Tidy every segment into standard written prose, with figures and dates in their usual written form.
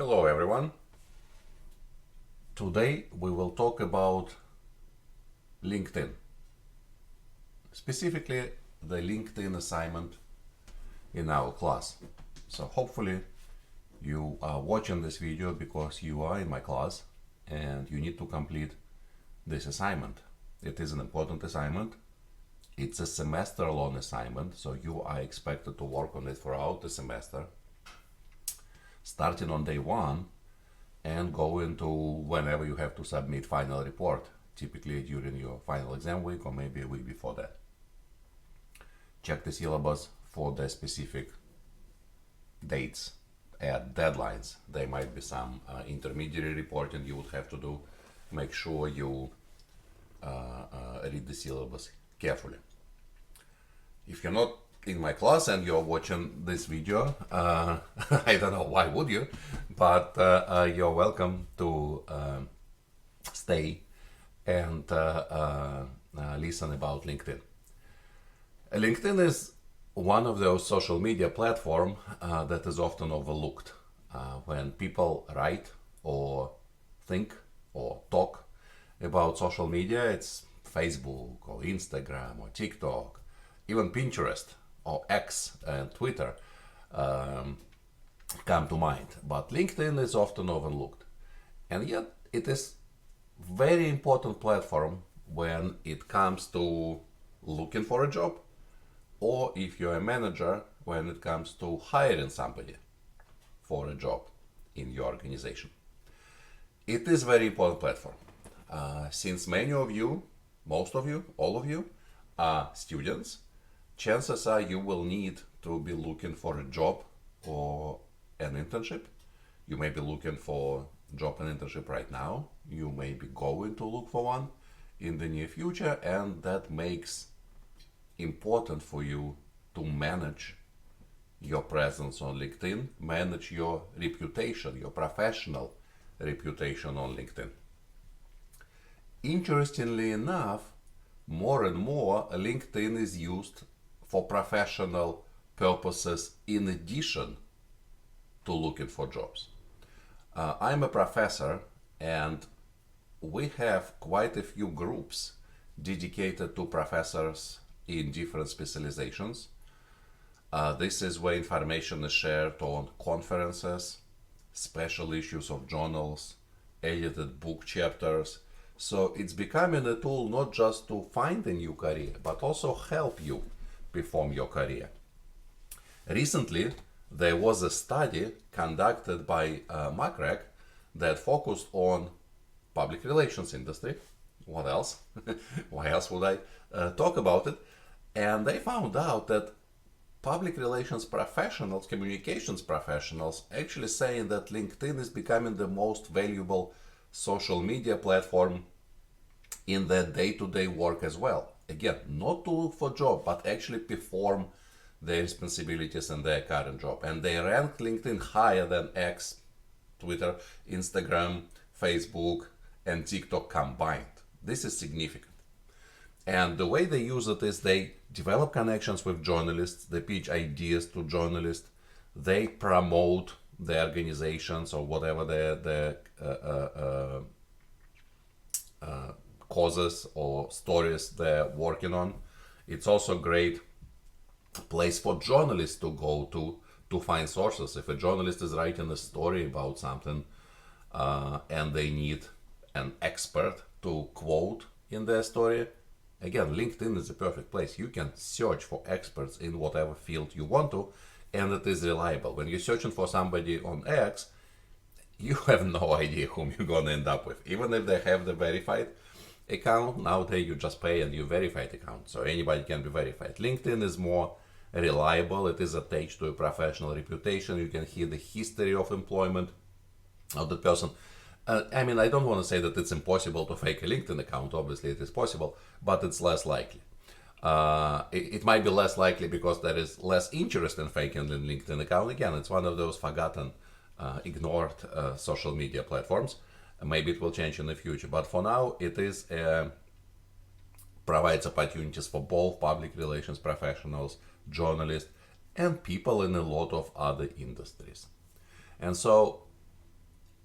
Hello everyone. Today we will talk about LinkedIn. Specifically the LinkedIn assignment in our class. So hopefully you are watching this video because you are in my class and you need to complete this assignment. It is an important assignment. It's a semester-long assignment, so you are expected to work on it throughout the semester, starting on day one and going to whenever you have to submit final report, typically during your final exam week or maybe a week before that. Check the syllabus for the specific dates and deadlines. There might be some intermediary reporting you would have to do. Make sure you read the syllabus carefully. If you're not in my class and you're watching this video, I don't know why would you, but you're welcome to stay and listen about LinkedIn. LinkedIn is one of those social media platforms that is often overlooked. When people write or think or talk about social media, it's Facebook or Instagram or TikTok, even Pinterest or X and Twitter come to mind. But LinkedIn is often overlooked. And yet it is very important platform when it comes to looking for a job, or if you're a manager, when it comes to hiring somebody for a job in your organization. It is very important platform. Since many of you, most of you, all of you are students, chances are you will need to be looking for a job or an internship. You may be looking for a job and internship right now. You may be going to look for one in the near future, and that makes important for you to manage your presence on LinkedIn, manage your reputation, your professional reputation on LinkedIn. Interestingly enough, more and more LinkedIn is used for professional purposes in addition to looking for jobs. I'm a professor and we have quite a few groups dedicated to professors in different specializations. This is where information is shared on conferences, special issues of journals, edited book chapters. So it's becoming a tool not just to find a new career, but also help you perform your career. Recently, there was a study conducted by McRae that focused on public relations industry. What else? Why else would I talk about it? And they found out that public relations professionals, communications professionals, actually saying that LinkedIn is becoming the most valuable social media platform in their day-to-day work as well. Again, not to look for job, but actually perform their responsibilities in their current job. And they rank LinkedIn higher than X, Twitter, Instagram, Facebook, and TikTok combined. This is significant. And the way they use it is they develop connections with journalists, they pitch ideas to journalists, they promote their organizations or whatever their causes or stories they're working on. It's also a great place for journalists to go to find sources. If a journalist is writing a story about something and they need an expert to quote in their story, again, LinkedIn is a perfect place. You can search for experts in whatever field you want to, and it is reliable. When you're searching for somebody on X, you have no idea whom you're going to end up with. Even if they have the verified account, nowadays you just pay and you verify the account, so anybody can be verified. LinkedIn is more reliable. It is attached to a professional reputation. You can hear the history of employment of the person. I don't want to say that it's impossible to fake a LinkedIn account. Obviously it is possible, but it's less likely. It might be less likely because there is less interest in faking a LinkedIn account. Again, it's one of those forgotten, ignored social media platforms. Maybe it will change in the future, but for now it is provides opportunities for both public relations professionals, journalists, and people in a lot of other industries. And so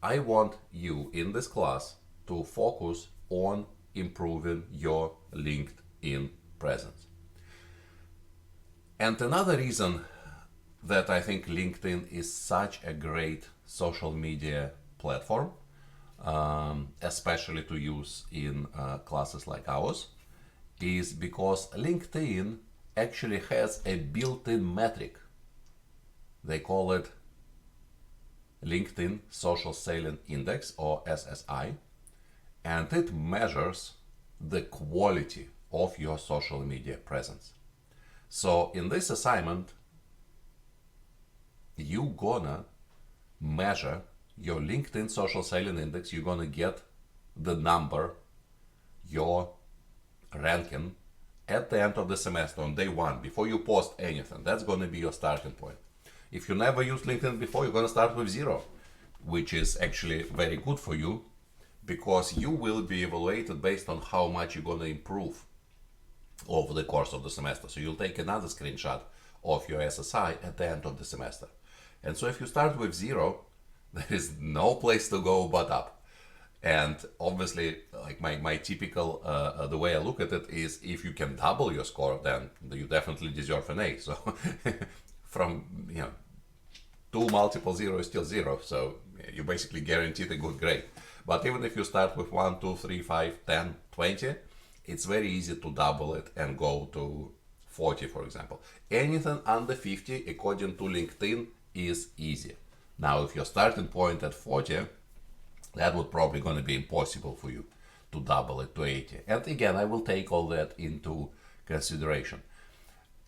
I want you in this class to focus on improving your LinkedIn presence. And another reason that I think LinkedIn is such a great social media platform, especially to use in classes like ours, is because LinkedIn actually has a built-in metric. They call it LinkedIn Social Selling Index, or SSI, and it measures the quality of your social media presence. So in this assignment, you gonna measure your LinkedIn Social Selling Index. You're gonna get the number, your ranking at the end of the semester on day one, before you post anything. That's gonna be your starting point. If you never used LinkedIn before, you're gonna start with 0, which is actually very good for you, because you will be evaluated based on how much you're gonna improve over the course of the semester. So you'll take another screenshot of your SSI at the end of the semester. And so if you start with 0, there is no place to go but up. And obviously, like my typical, the way I look at it is, if you can double your score, then you definitely deserve an A. So from 2 multiple 0 is still 0. So you basically guaranteed a good grade. But even if you start with 1, 2, 3, 5, 10, 20, it's very easy to double it and go to 40, for example. Anything under 50, according to LinkedIn, is easy. Now, if your starting point at 40, that would probably going to be impossible for you to double it to 80. And again, I will take all that into consideration.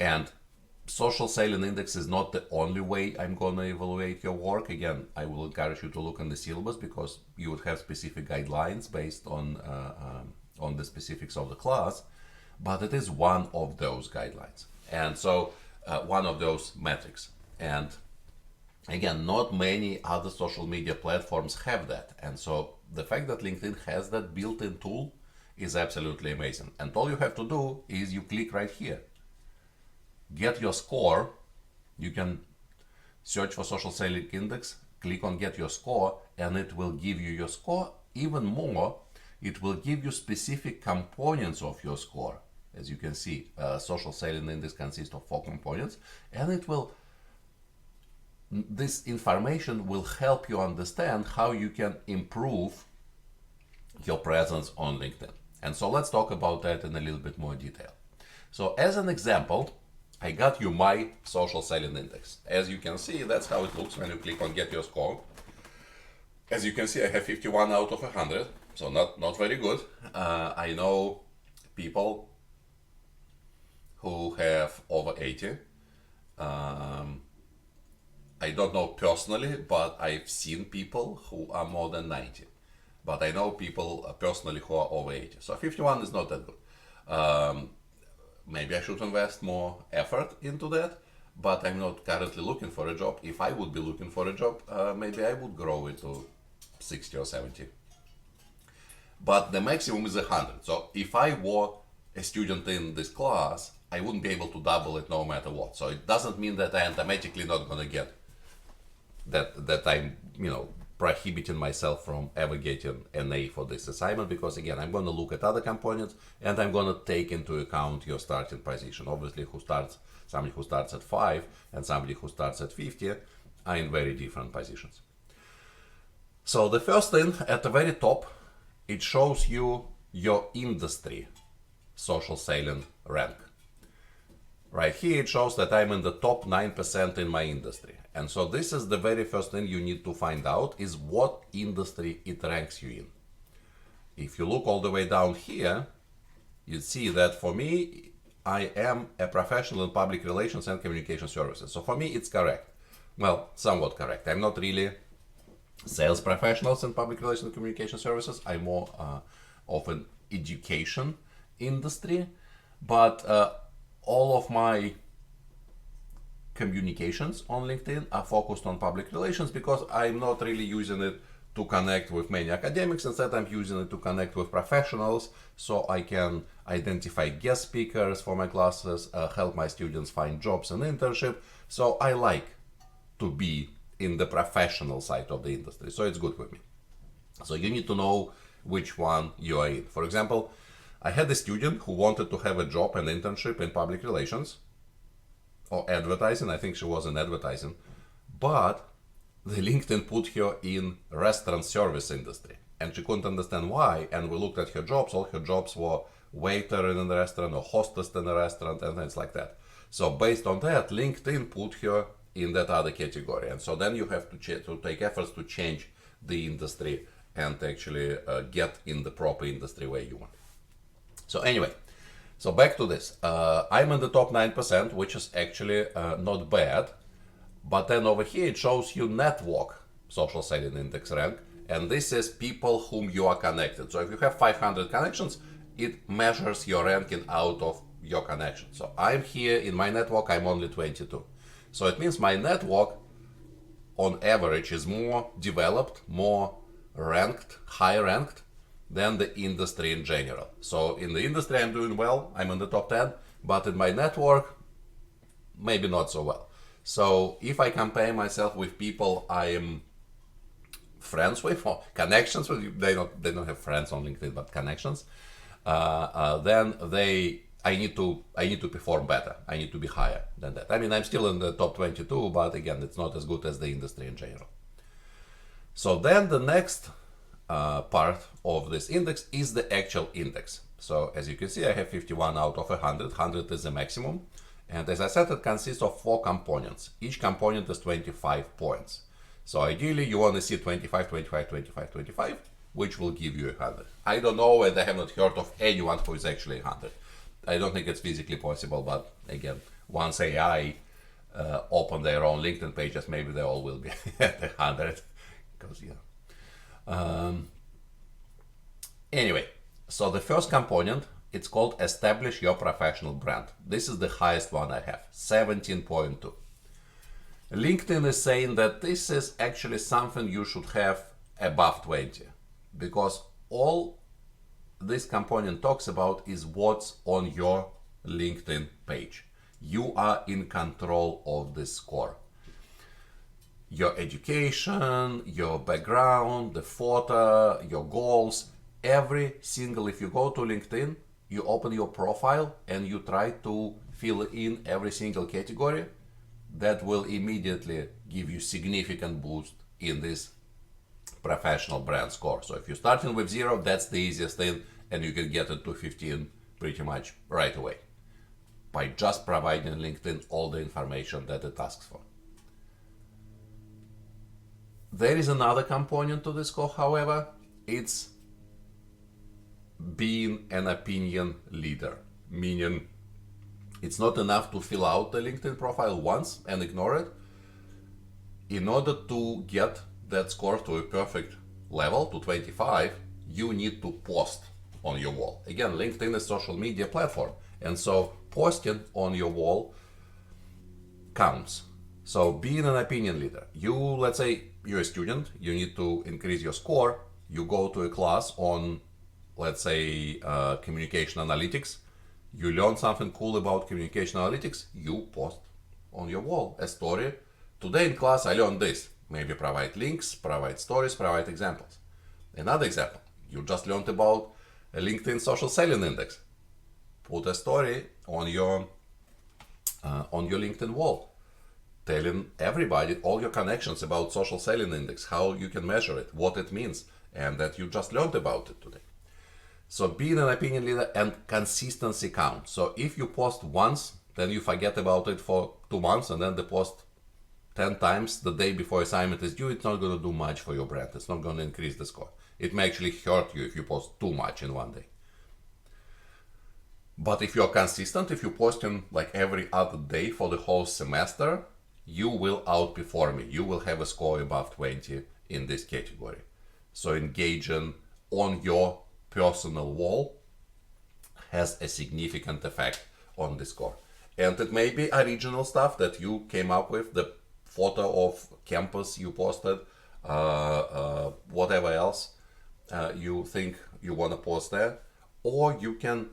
And Social Selling Index is not the only way I'm going to evaluate your work. Again, I will encourage you to look in the syllabus, because you would have specific guidelines based on the specifics of the class. But it is one of those guidelines. And so one of those metrics. And again, not many other social media platforms have that. And so the fact that LinkedIn has that built-in tool is absolutely amazing. And all you have to do is you click right here. Get your score. You can search for Social Selling Index, click on Get Your Score, and it will give you your score. Even more, it will give you specific components of your score. As you can see, Social Selling Index consists of 4 components, and this information will help you understand how you can improve your presence on LinkedIn. And so let's talk about that in a little bit more detail. So as an example, I got you my Social Selling Index. As you can see, that's how it looks when you click on Get Your Score. As you can see, I have 51 out of 100, so not very good. I know people who have over 80. I don't know personally, but I've seen people who are more than 90. But I know people personally who are over 80. So 51 is not that good. Maybe I should invest more effort into that, but I'm not currently looking for a job. If I would be looking for a job, maybe I would grow it to 60 or 70. But the maximum is 100. So if I were a student in this class, I wouldn't be able to double it no matter what. So it doesn't mean that I am automatically not going to get that I'm, prohibiting myself from ever getting an A for this assignment, because again, I'm going to look at other components and I'm going to take into account your starting position. Obviously, somebody who starts at 5 and somebody who starts at 50 are in very different positions. So the first thing at the very top, it shows you your industry social selling rank. Right here it shows that I'm in the top 9% in my industry. And so this is the very first thing you need to find out, is what industry it ranks you in. If you look all the way down here, you see that for me, I am a professional in public relations and communication services. So for me, it's correct. Well, somewhat correct. I'm not really sales professionals in public relations and communication services. I'm more of an education industry, but all of my communications on LinkedIn are focused on public relations, because I'm not really using it to connect with many academics. Instead, I'm using it to connect with professionals, so I can identify guest speakers for my classes, help my students find jobs and internship. So I like to be in the professional side of the industry, so it's good with me. So you need to know which one you are in. For example, I had a student who wanted to have a job and internship in public relations or advertising. I think she was in advertising, but the LinkedIn put her in restaurant service industry, and she couldn't understand why. And we looked at her jobs. All her jobs were waiter in a restaurant or hostess in a restaurant and things like that. So based on that, LinkedIn put her in that other category. And so then you have to take efforts to change the industry and actually get in the proper industry where you want. So anyway, so back to this. I'm in the top 9%, which is actually not bad. But then over here it shows you network social selling index rank. And this is people whom you are connected. So if you have 500 connections, it measures your ranking out of your connections. So I'm here in my network, I'm only 22. So it means my network on average is more developed, more ranked, high ranked than the industry in general. So in the industry I'm doing well, I'm in the top 10, but in my network, maybe not so well. So if I compare myself with people I am friends with or connections with, they don't have friends on LinkedIn, but connections, then I need to perform better. I need to be higher than that. I mean, I'm still in the top 22, but again, it's not as good as the industry in general. So then the next part of this index is the actual index. So as you can see, I have 51 out of 100. 100 is the maximum. And as I said, it consists of 4 components. Each component is 25 points. So ideally, you want to see 25, 25, 25, 25, which will give you 100. I don't know, and I have not heard of anyone who is actually 100. I don't think it's physically possible, but again, once AI open their own LinkedIn pages, maybe they all will be at 100. Because, anyway, so the first component, it's called Establish Your Professional Brand. This is the highest one I have, 17.2. LinkedIn is saying that this is actually something you should have above 20, because all this component talks about is what's on your LinkedIn page. You are in control of this score. Your education, your background, the photo, your goals, every single, if you go to LinkedIn, you open your profile and you try to fill in every single category, that will immediately give you significant boost in this professional brand score. So if you're starting with 0, that's the easiest thing, and you can get it to 15 pretty much right away by just providing LinkedIn all the information that it asks for. There is another component to this score, however. It's being an opinion leader, meaning it's not enough to fill out the LinkedIn profile once and ignore it. In order to get that score to a perfect level, to 25, you need to post on your wall. Again, LinkedIn is a social media platform, and so posting on your wall counts. So being an opinion leader, let's say you're a student, you need to increase your score, you go to a class on, let's say, communication analytics, you learn something cool about communication analytics, you post on your wall a story. Today in class I learned this. Maybe provide links, provide stories, provide examples. Another example, you just learned about a LinkedIn social selling index. Put a story on your LinkedIn wall, telling everybody, all your connections, about social selling index, how you can measure it, what it means, and that you just learned about it today. So being an opinion leader and consistency counts. So if you post once, then you forget about it for 2 months, and then the post 10 times the day before assignment is due, it's not going to do much for your brand. It's not going to increase the score. It may actually hurt you if you post too much in one day. But if you're consistent, if you post in like every other day for the whole semester, you will outperform me. You will have a score above 20 in this category. So engaging on your personal wall has a significant effect on the score. And it may be original stuff that you came up with, the photo of campus you posted, whatever else you think you want to post there. Or you can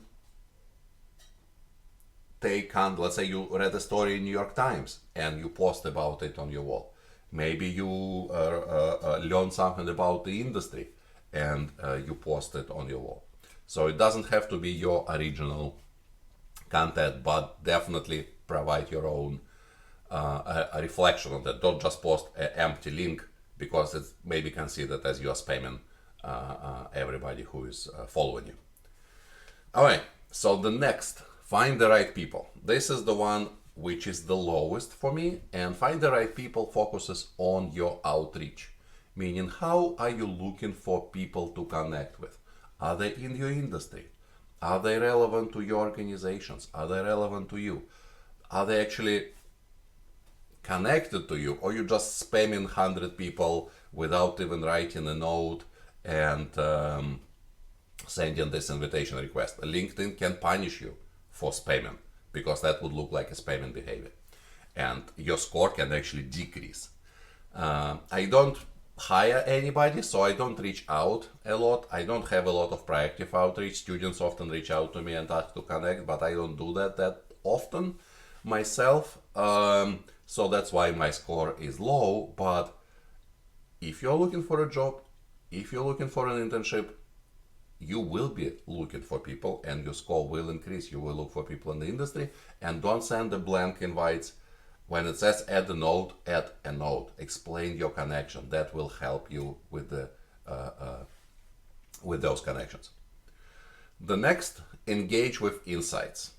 take on, let's say you read a story in New York Times and you post about it on your wall. Maybe you learn something about the industry and you post it on your wall. So it doesn't have to be your original content, but definitely provide your own a reflection on that. Don't just post an empty link, because it's maybe considered as you are spamming everybody who is following you. All right, so the next, find the right people. This is the one which is the lowest for me, and find the right people focuses on your outreach, meaning how are you looking for people to connect with? Are they in your industry? Are they relevant to your organizations? Are they relevant to you? Are they actually connected to you, or you just spamming 100 people without even writing a note and sending this invitation request? LinkedIn can punish you for spamming, because that would look like a spamming behavior, and your score can actually decrease. I don't hire anybody, so I don't reach out a lot. I don't have a lot of proactive outreach. Students often reach out to me and ask to connect, but I don't do that often myself. So that's why my score is low. But if you're looking for a job, if you're looking for an internship, you will be looking for people and your score will increase. You will look for people in the industry, and don't send the blank invites. When it says add a note, add a note. Explain your connection. That will help you with those connections. The next, engage with insights.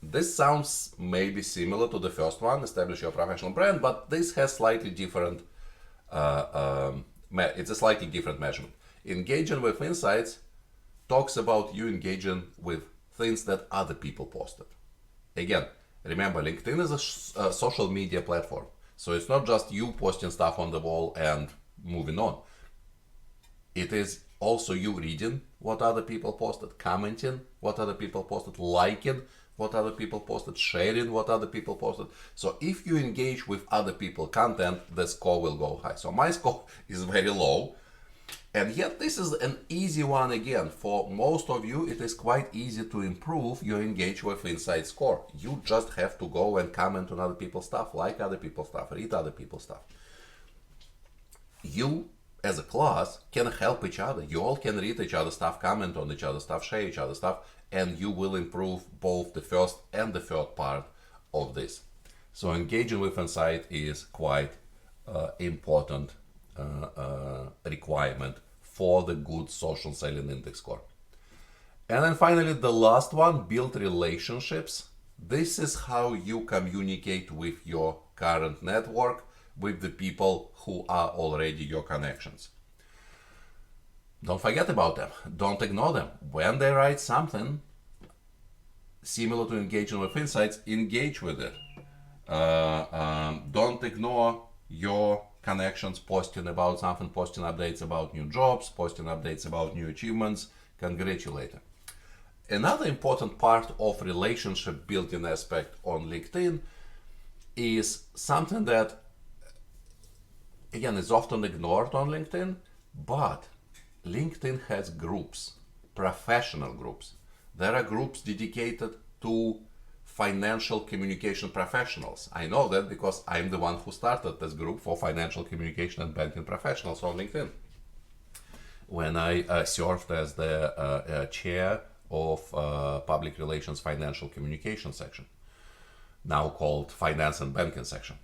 This sounds maybe similar to the first one, establish your professional brand, but this has slightly different. It's a slightly different measurement. Engaging with insights talks about you engaging with things that other people posted. Again, remember, LinkedIn is a social media platform. So it's not just you posting stuff on the wall and moving on. It is also you reading what other people posted, commenting what other people posted, liking what other people posted, sharing what other people posted. So if you engage with other people's content, the score will go high. So my score is very low. And yet this is an easy one again. For most of you, it is quite easy to improve your engage with insight score. You just have to go and comment on other people's stuff, like other people's stuff, read other people's stuff. You, as a class, can help each other. You all can read each other's stuff, comment on each other's stuff, share each other's stuff, and you will improve both the first and the third part of this. So engaging with insight is quite important requirement for the good social selling index score. And then finally, the last one, build relationships. This is how you communicate with your current network, with the people who are already your connections. Don't forget about them. Don't ignore them. When they write something similar to engaging with insights, engage with it. Don't ignore your connections posting about something, posting updates about new jobs, posting updates about new achievements. Congratulate them. Another important part of relationship building aspect on LinkedIn is something that, again, is often ignored on LinkedIn, but LinkedIn has groups, professional groups. There are groups dedicated to financial communication professionals. I know that because I'm the one who started this group for financial communication and banking professionals on LinkedIn. When I served as the chair of public relations financial communication section, now called finance and banking section.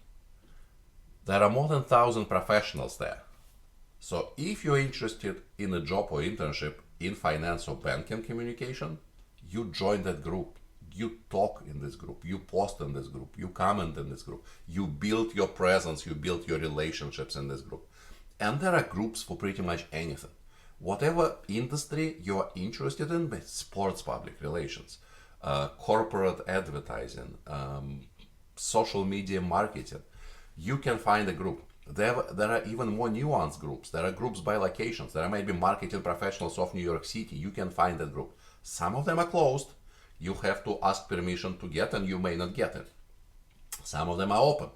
There are more than 1,000 professionals there. So if you're interested in a job or internship in finance or banking communication, you join that group. You talk in this group, you post in this group, you comment in this group, you build your presence, you build your relationships in this group. And there are groups for pretty much anything. Whatever industry you're interested in, but sports public relations, corporate advertising, social media marketing, you can find a group. There are even more nuanced groups. There are groups by locations. There are maybe marketing professionals of New York City. You can find that group. Some of them are closed. You have to ask permission to get, and you may not get it. Some of them are open.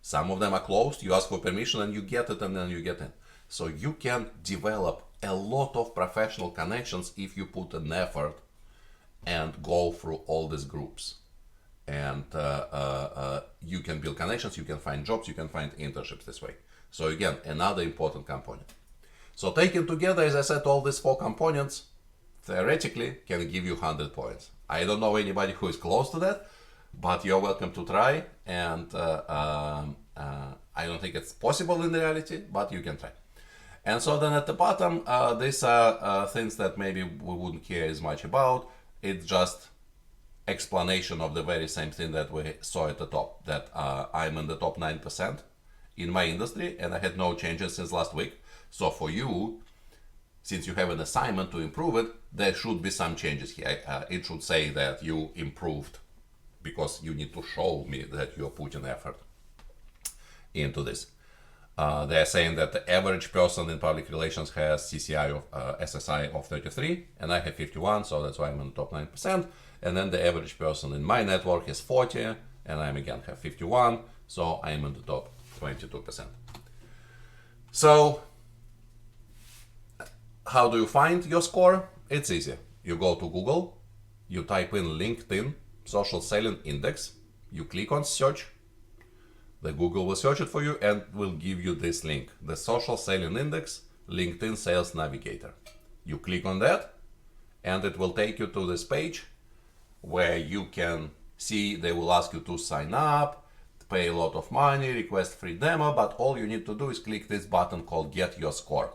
Some of them are closed. You ask for permission and you get it, and then you get in. So you can develop a lot of professional connections if you put an effort and go through all these groups. And you can build connections, you can find jobs, you can find internships this way. So again, another important component. So taken together, as I said, all these 4 components theoretically can give you 100 points. I don't know anybody who is close to that, but you're welcome to try. And I don't think it's possible in reality, but you can try. And so then at the bottom, these are things that maybe we wouldn't care as much about. It's just explanation of the very same thing that we saw at the top, that I'm in the top 9% in my industry and I had no changes since last week. So for you, since you have an assignment to improve it, there should be some changes here. It should say that you improved, because you need to show me that you're putting effort into this. They're saying that the average person in public relations has SSI of 33, and I have 51, so that's why I'm in the top 9%. And then the average person in my network is 40, and I again have 51, so I'm in the top 22%. So how do you find your score? It's easy. You go to Google, you type in LinkedIn Social Selling Index, you click on search, the Google will search it for you and will give you this link, the Social Selling Index LinkedIn Sales Navigator. You click on that and it will take you to this page where you can see they will ask you to sign up, pay a lot of money, request free demo, but all you need to do is click this button called Get Your Score.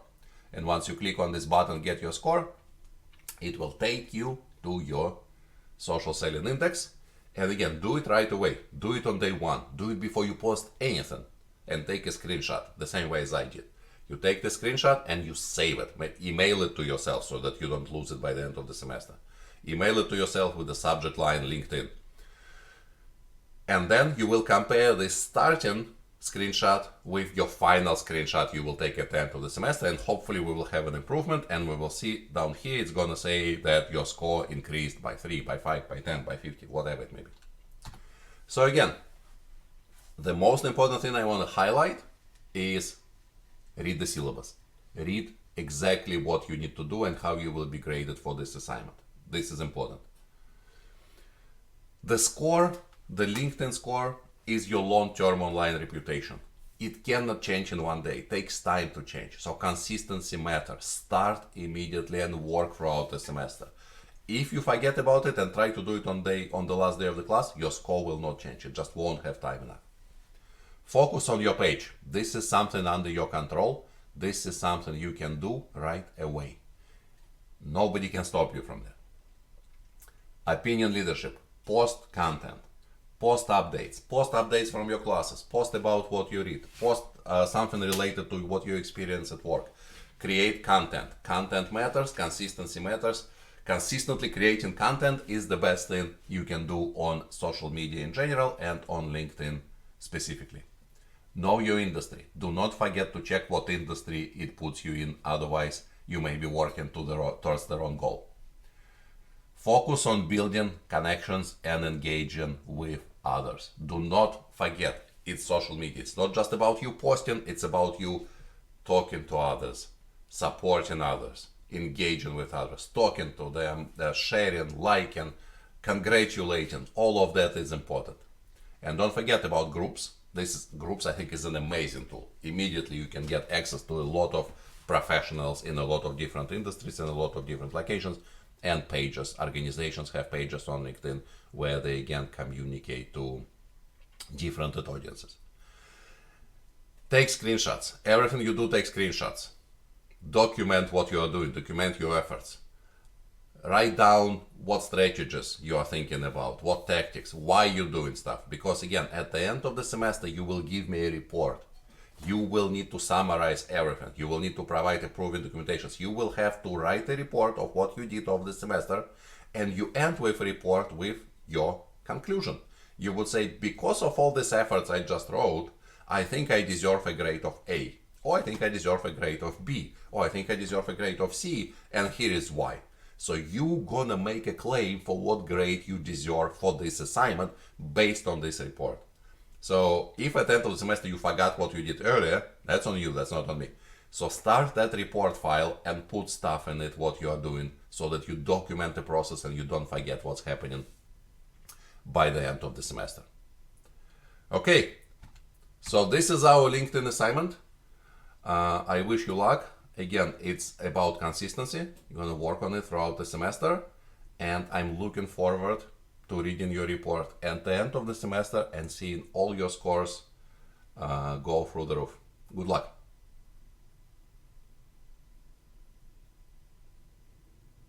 And once you click on this button, Get Your Score, it will take you to your Social Selling Index. And again, do it right away. Do it on day 1. Do it before you post anything. And take a screenshot, the same way as I did. You take the screenshot and you save it. Email it to yourself so that you don't lose it by the end of the semester. Email it to yourself with the subject line LinkedIn. And then you will compare this starting screenshot with your final screenshot you will take at the end of the semester, and hopefully we will have an improvement, and we will see down here it's going to say that your score increased by 3, by 5, by 10, by 50, whatever it may be. So again, the most important thing I want to highlight is read the syllabus. Read exactly what you need to do and how you will be graded for this assignment. This is important. The score, the LinkedIn score, is your long-term online reputation. It cannot change in one day. It takes time to change. So consistency matters. Start immediately and work throughout the semester. If you forget about it and try to do it on the last day of the class, your score will not change. It just won't have time enough. Focus on your page. This is something under your control. This is something you can do right away. Nobody can stop you from that. Opinion leadership. Post content. Post updates from your classes, post about what you read, post something related to what you experience at work. Create content. Content matters, consistency matters. Consistently creating content is the best thing you can do on social media in general and on LinkedIn specifically. Know your industry. Do not forget to check what industry it puts you in, otherwise you may be working towards the wrong goal. Focus on building connections and engaging with others. Do not forget, it's social media. It's not just about you posting, it's about you talking to others, supporting others, engaging with others, talking to them, sharing, liking, congratulating. All of that is important. And don't forget about groups. Groups, I think, is an amazing tool. Immediately you can get access to a lot of professionals in a lot of different industries and a lot of different locations. And pages. Organizations have pages on LinkedIn where they again communicate to different audiences. Take screenshots. Everything you do, take screenshots. Document what you are doing. Document your efforts. Write down what strategies you are thinking about, what tactics, why you're doing stuff. Because again, at the end of the semester, you will give me a report. You will need to summarize everything. You will need to provide approving documentations. You will have to write a report of what you did over the semester, and you end with a report with your conclusion. You would say, because of all these efforts I just wrote, I think I deserve a grade of A, or I think I deserve a grade of B, or I think I deserve a grade of C, and here is why. So you gonna make a claim for what grade you deserve for this assignment based on this report. So if at the end of the semester you forgot what you did earlier, that's on you, that's not on me. So start that report file and put stuff in it, what you are doing, so that you document the process and you don't forget what's happening by the end of the semester. Okay, so this is our LinkedIn assignment. I wish you luck, Again, it's about consistency. You're going to work on it throughout the semester, and I'm looking forward to reading your report at the end of the semester and seeing all your scores go through the roof. Good luck.